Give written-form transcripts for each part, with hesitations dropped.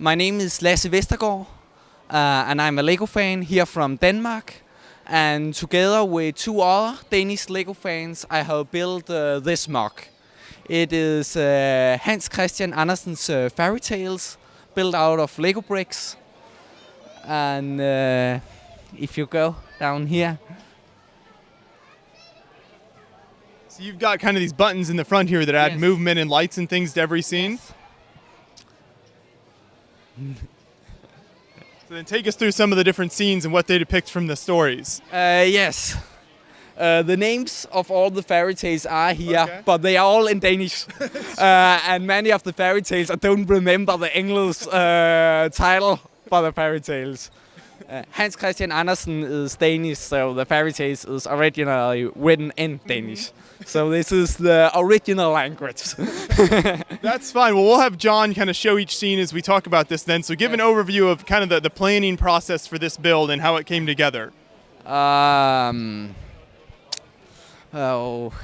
My name is Lasse Vestergård, and I'm a Lego fan here from Denmark. And together with two other Danish Lego fans, I have built this mug. It is Hans Christian Andersen's Fairy Tales, built out of Lego bricks. And if you go down here. So you've got kind of these buttons in the front here that add movement and lights and things to every scene? Yes. So then take us through some of the different scenes and what they depict from the stories. Yes. The names of all the fairy tales are here, but they are all in Danish. And many of the fairy tales, I don't remember the English title for the fairy tales. Hans Christian Andersen is Danish, so the fairy tales is originally written in Danish. So this is the original language. That's fine. Well, we'll have John kind of show each scene as we talk about this then. So give an overview of kind of the planning process for this build and how it came together.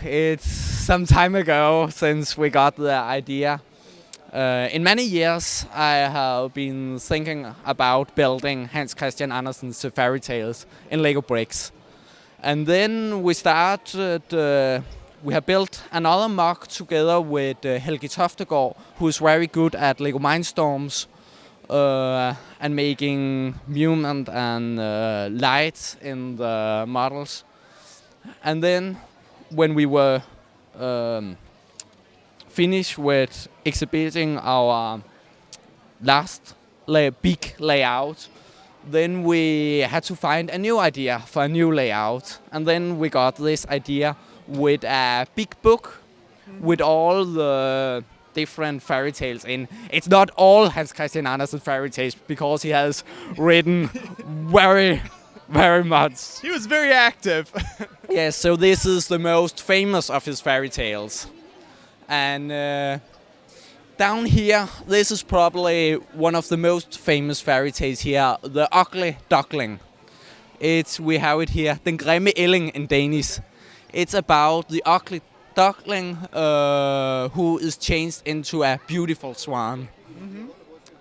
It's some time ago since we got the idea. In many years, I have been thinking about building Hans Christian Andersen's fairy tales in Lego bricks. And then we have built another mug together with Helge Toftegård, who is very good at Lego Mindstorms and making movement and lights in the models. And then when we were finished with exhibiting our last big layout, then we had to find a new idea for a new layout. And then we got this idea with a big book with all the different fairy tales in. It's not all Hans Christian Andersen fairy tales because he has written very much. He was very active. Yes, so this is the most famous of his fairy tales. And down here, this is probably one of the most famous fairy tales here, The Ugly Duckling. We have it here, Den grimme ælling in Danish. It's about the ugly duckling who is changed into a beautiful swan. Mm-hmm.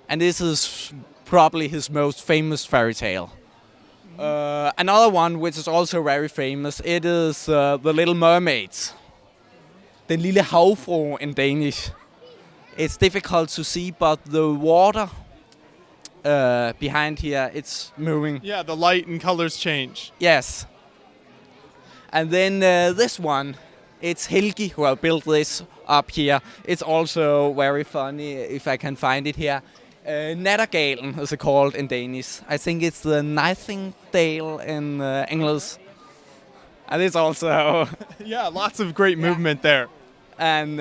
And this is probably his most famous fairy tale. Another one which is also very famous, it is The Little Mermaids. Den lille havfrue in Danish. It's difficult to see, but the water behind here, it's moving. Yeah, the light and colors change. Yes. And then this one, it's Helgi who have built this up here. It's also very funny, if I can find it here. Nattergalen is it called in Danish. I think it's the nightingale in English. And it's also... yeah, lots of great movement there. And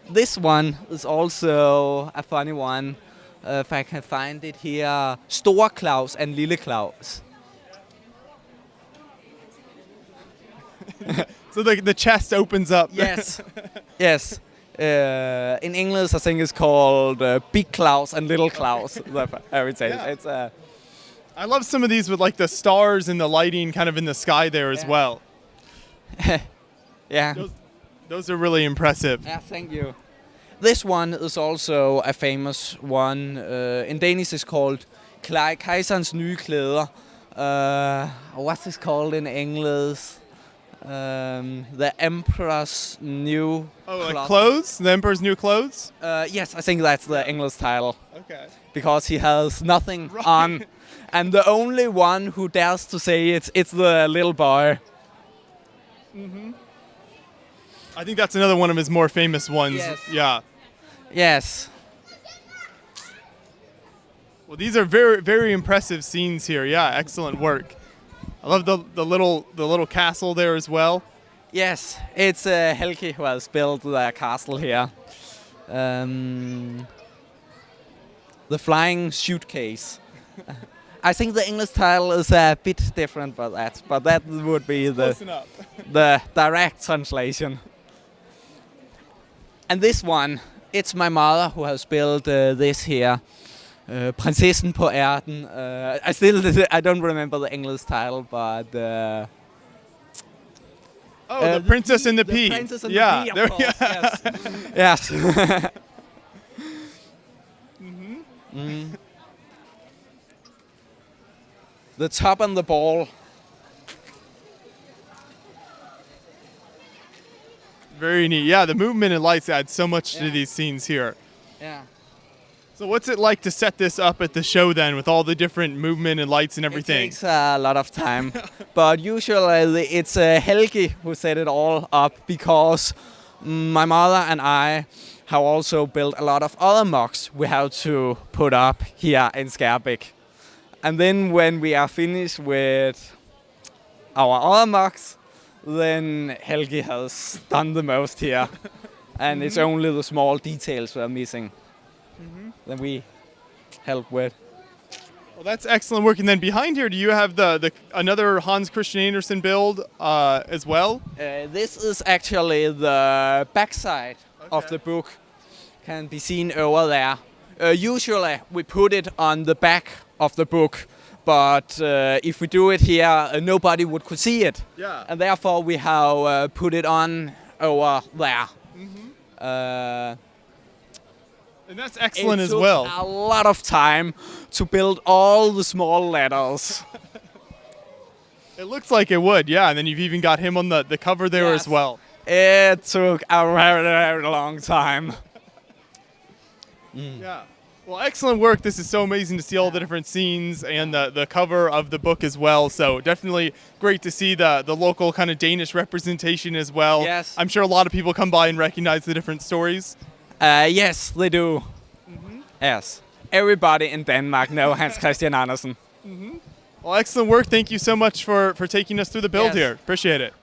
this one is also a funny one. If I can find it here. Store Claus and Lille Claus. So the chest opens up. Yes. Yes. In English, I think it's called Big Claus and Little Claus. Every time. Yeah. It's I love some of these with like the stars and the lighting kind of in the sky there as well. Yeah. Those are really impressive. Yeah, thank you. This one is also a famous one. In Danish, it's called Kejserens nye klæder. What's this called in English? The Emperor's new like clothes? The Emperor's new clothes? Yes, I think that's the English title. Okay. Because he has nothing on. And the only one who dares to say it's the little boy. Mm-hmm. I think that's another one of his more famous ones. Yes. Yeah. Yes. Well, these are very, very impressive scenes here. Yeah, excellent work. I love the little castle there as well. Yes, it's Helge who has built the castle here. The flying suitcase. I think the English title is a bit different, but that would be the direct translation. And this one, it's my mother who has built this here. Prinsessen på ærten. I don't remember the English title, but the Princess and the Pea. The Princess and the Pea, of course. Yes. Yes. The top and the ball. Very neat. Yeah, the movement and lights add so much to these scenes here. Yeah. So what's it like to set this up at the show then with all the different movement and lights and everything? It takes a lot of time, but usually it's Helgi who set it all up because my mother and I have also built a lot of other mocks we have to put up here in Skærbæk. And then when we are finished with our other mocks, then Helgi has done the most here. And it's only the small details we're missing that we help with. Well, that's excellent work. And then behind here, do you have the another Hans Christian Andersen build as well? This is actually the backside of the book. Can be seen over there. Usually we put it on the back of the book, but if we do it here, nobody would could see it. Yeah. And therefore we have put it on over there. And that's excellent It as took well. a lot of time to build all the small letters. It looks like it would, yeah. And then you've even got him on the cover there Yes. as well. It took a very, very long time. Yeah. Well, excellent work. This is so amazing to see all the different scenes and the cover of the book as well. So definitely great to see the local kind of Danish representation as well. Yes. I'm sure a lot of people come by and recognize the different stories. Yes, they do. Yes. Everybody in Denmark know Hans Christian Andersen. Well, excellent work. Thank you so much for taking us through the build Yes. here. Appreciate it.